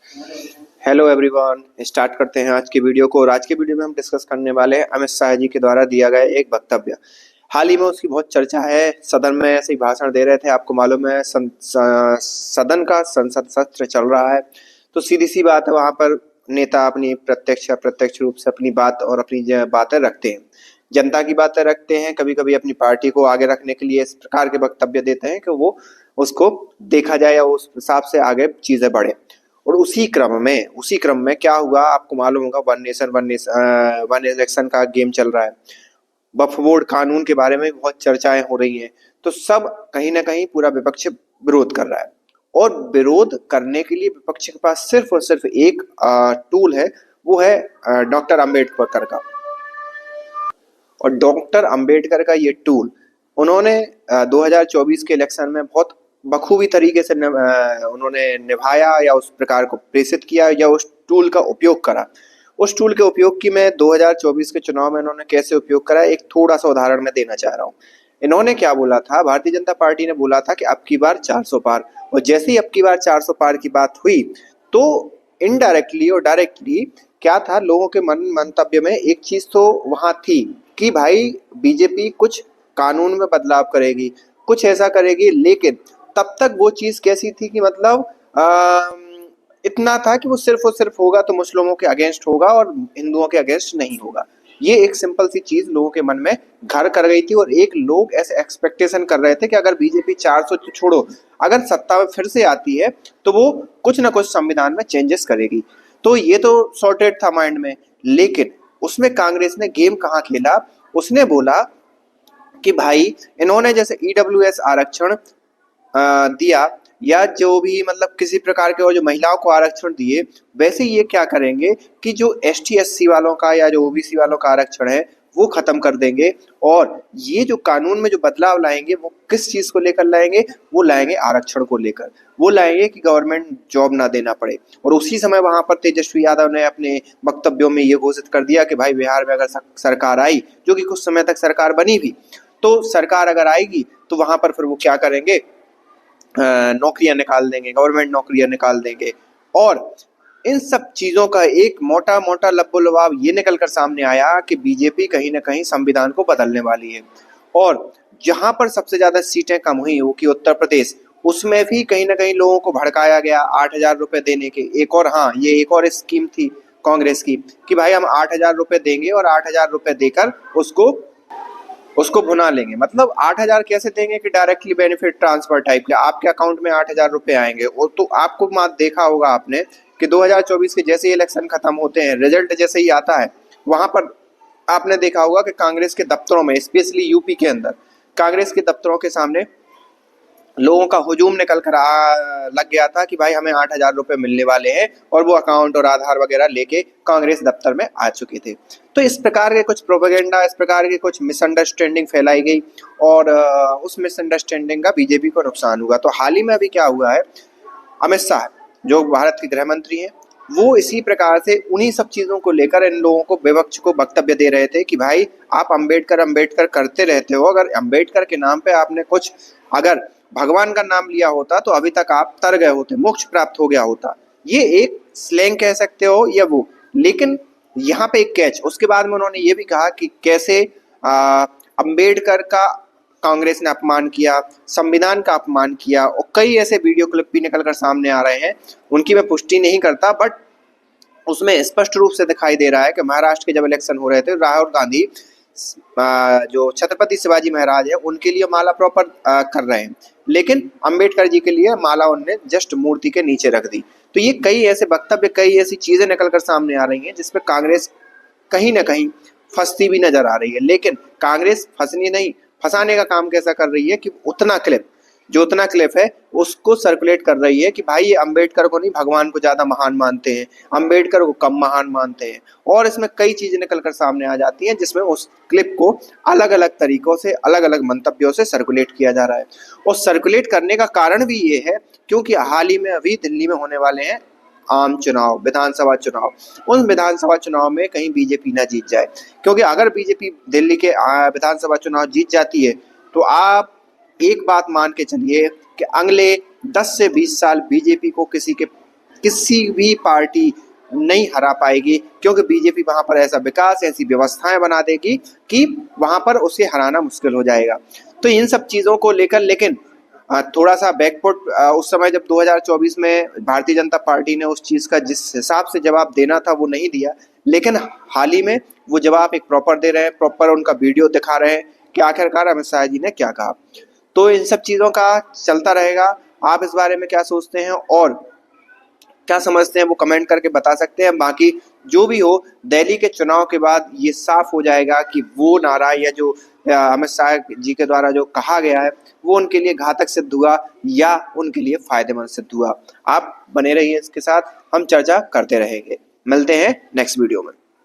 Hello everyone, start करते हैं आज की वीडियो को। और आज की वीडियो में हम डिस्कस करने वाले हैं अमित शाह जी के द्वारा दिया गया एक वक्तव्य। हाल ही में उसकी बहुत चर्चा है। सदन में ऐसे ही भाषण दे रहे थे। आपको मालूम है सदन का संसद सत्र चल रहा है, तो सीधी सी बात है, वहां पर नेता अपनी प्रत्यक्ष अप्रत्यक्ष रूप से अपनी बात और अपनी बातें रखते हैं, जनता की बातें रखते हैं। कभी कभी अपनी पार्टी को आगे रखने के लिए इस प्रकार के वक्तव्य देते हैं कि वो उसको देखा जाए या उस हिसाब से आगे चीजें बढ़े। और उसी क्रम में क्या हुआ, आपको मालूम होगा, वन इलेक्शन का गेम चल रहा है। वक्फ बोर्ड कानून के बारे में बहुत चर्चाएं हो रही हैं, तो सब कहीं ना कहीं पूरा विपक्ष विरोध कर रहा है। और विरोध करने के लिए विपक्ष के पास सिर्फ और सिर्फ एक टूल है, वो है डॉक्टर अंबेडकर का। और डॉक्टर अंबेडकर का ये टूल उन्होंने 2024 के इलेक्शन में बहुत बखूबी तरीके से उन्होंने निभाया, या उस प्रकार को प्रेषित किया, या उस टूल का उपयोग करा। उस टूल के उपयोग की मैं 2024 के चुनाव में इन्होंने कैसे उपयोग करा, एक थोड़ा सा उदाहरण मैं देना चाह रहा हूँ। इन्होंने क्या बोला था, भारतीय जनता पार्टी ने बोला था कि अब की बार 400 पार। और जैसे ही अब की बार 400 पार की बात हुई, तो इनडायरेक्टली और डायरेक्टली क्या था, लोगों के मंतव्य में एक चीज तो वहां थी कि भाई बीजेपी कुछ कानून में बदलाव करेगी, कुछ ऐसा करेगी। लेकिन तब तक वो चीज कैसी थी कि मतलब इतना था कि वो सिर्फ और सिर्फ होगा तो मुस्लिमों के अगेंस्ट होगा और हिंदुओं के अगेंस्ट नहीं होगा। ये एक सिंपल सी चीज लोगों के मन में घर कर गई थी। और एक लोग ऐसे एक्सपेक्टेशन कर रहे थे कि अगर बीजेपी 400 तो छोड़ो, अगर सत्ता में फिर से आती है तो वो कुछ ना कुछ संविधान में चेंजेस करेगी। तो ये तो सॉर्टेड था माइंड में। लेकिन उसमें कांग्रेस ने गेम कहाँ खेला, उसने बोला कि भाई इन्होंने जैसे ईडब्ल्यूएस आरक्षण दिया, या जो भी मतलब किसी प्रकार के और जो महिलाओं को आरक्षण दिए, वैसे ये क्या करेंगे कि जो एसटी एससी वालों का या जो ओबीसी वालों का आरक्षण है वो खत्म कर देंगे। और ये जो कानून में जो बदलाव लाएंगे वो किस चीज को लेकर लाएंगे, वो लाएंगे आरक्षण को लेकर। वो लाएंगे कि गवर्नमेंट जॉब ना देना पड़े। और उसी समय वहां पर तेजस्वी यादव ने अपने वक्तव्यों में ये घोषित कर दिया कि भाई बिहार में अगर सरकार आई, जो कि कुछ समय तक सरकार बनी भी, तो सरकार अगर आएगी तो वहां पर फिर वो क्या करेंगे, नौकरियां निकाल देंगे, गवर्नमेंट नौकरियां निकाल देंगे। और इन सब चीजों का एक मोटा मोटा लब्बो लुभाव ये निकल कर सामने आया कि बीजेपी कहीं ना कहीं संविधान को बदलने वाली है। और जहां पर सबसे ज्यादा सीटें कम हुई वो कि उत्तर प्रदेश, उसमें भी कहीं ना कहीं लोगों को भड़काया गया 8,000 रुपए देने के। एक और, हाँ, ये एक और स्कीम थी कांग्रेस की कि भाई हम 8,000 रुपए देंगे और 8,000 रुपए देकर उसको उसको भुना लेंगे। मतलब 8,000 कैसे देंगे कि डायरेक्टली बेनिफिट ट्रांसफर टाइप के, आपके अकाउंट में 8,000 रुपए आएंगे। और तो आपको मात देखा होगा आपने कि 2024 के जैसे ही इलेक्शन खत्म होते हैं, रिजल्ट जैसे ही आता है, वहां पर आपने देखा होगा कि कांग्रेस के दफ्तरों में, स्पेशली यूपी के अंदर, कांग्रेस के दफ्तरों के सामने लोगों का हुजूम निकल कर लग गया था कि भाई हमें 8,000 रुपए मिलने वाले हैं। और वो अकाउंट और आधार वगैरह लेके कांग्रेस दफ्तर में आ चुके थे। तो इस प्रकार के कुछ प्रोपेगेंडा, इस प्रकार की कुछ मिसअंडरस्टैंडिंग फैलाई गई। और उस मिसअंडरस्टैंडिंग का बीजेपी को नुकसान हुआ। तो हाल ही में अभी क्या हुआ है, अमित शाह जो भारत के गृह मंत्री हैं, वो इसी प्रकार से उन्हीं सब चीजों को लेकर इन लोगों को, विपक्ष को वक्तव्य दे रहे थे कि भाई आप अंबेडकर अंबेडकर करते रहते हो, अगर अंबेडकर के नाम पे आपने कुछ, अगर भगवान का नाम लिया होता तो अभी तक आप तर गए होते, मोक्ष प्राप्त हो गया होता। ये एक स्लैंग कह सकते हो या वो। लेकिन यहाँ पे एक कैच, उसके बाद में उन्होंने ये भी कहा कि कैसे अंबेडकर का कांग्रेस ने अपमान किया, संविधान का अपमान किया। और कई ऐसे वीडियो क्लिप भी निकल कर सामने आ रहे हैं, उनकी मैं पुष्टि नहीं करता, बट उसमें स्पष्ट रूप से दिखाई दे रहा है कि महाराष्ट्र के जब इलेक्शन हो रहे थे, राहुल गांधी जो छत्रपति शिवाजी महाराज है उनके लिए माला प्रॉपर कर रहे हैं, लेकिन अंबेडकर जी के लिए माला उनने जस्ट मूर्ति के नीचे रख दी। तो ये कई ऐसे वक्तव्य, कई ऐसी चीजें निकल कर सामने आ रही हैं जिसपे कांग्रेस कहीं ना कहीं फंसती भी नजर आ रही है। लेकिन कांग्रेस फंसनी नहीं, फंसाने का काम कैसा कर रही है कि उतना क्लिप है उसको सर्कुलेट कर रही है कि भाई ये अंबेडकर को नहीं, भगवान को ज्यादा महान मानते हैं, अंबेडकर को कम महान मानते हैं। और इसमें कई चीजें निकल कर सामने आ जाती हैं जिसमें उस क्लिप को अलग अलग तरीकों से, अलग अलग मंतव्यों से सर्कुलेट किया जा रहा है। और सर्कुलेट करने का कारण भी ये है क्योंकि हाल ही में अभी दिल्ली में होने वाले हैं आम चुनाव, विधानसभा चुनाव। उन विधानसभा चुनाव में कहीं बीजेपी ना जीत जाए, क्योंकि अगर बीजेपी दिल्ली के विधानसभा चुनाव जीत जाती है तो आप एक बात मान के चलिए कि अगले 10 से 20 साल बीजेपी को किसी के किसी भी पार्टी नहीं हरा पाएगी, क्योंकि बीजेपी वहां पर ऐसा विकास, ऐसी व्यवस्थाएं बना देगी कि वहां पर उसे हराना मुश्किल हो जाएगा। तो इन सब चीजों को लेकर लेकिन थोड़ा सा बैकफुट उस समय जब 2024 में भारतीय जनता पार्टी ने उस चीज का जिस हिसाब से जवाब देना था वो नहीं दिया, लेकिन हाल ही में वो जवाब एक प्रॉपर दे रहे हैं, प्रॉपर उनका वीडियो दिखा रहे हैं कि आखिरकार अमित शाह जी ने क्या कहा। तो इन सब चीजों का चलता रहेगा। आप इस बारे में क्या सोचते हैं और क्या समझते हैं वो कमेंट करके बता सकते हैं। बाकी जो भी हो, दिल्ली के चुनाव के बाद ये साफ हो जाएगा कि वो नारा या जो अमित शाह जी के द्वारा जो कहा गया है वो उनके लिए घातक सिद्ध हुआ या उनके लिए फायदेमंद सिद्ध हुआ। आप बने रहिए इसके साथ, हम चर्चा करते रहेंगे। मिलते हैं नेक्स्ट वीडियो में।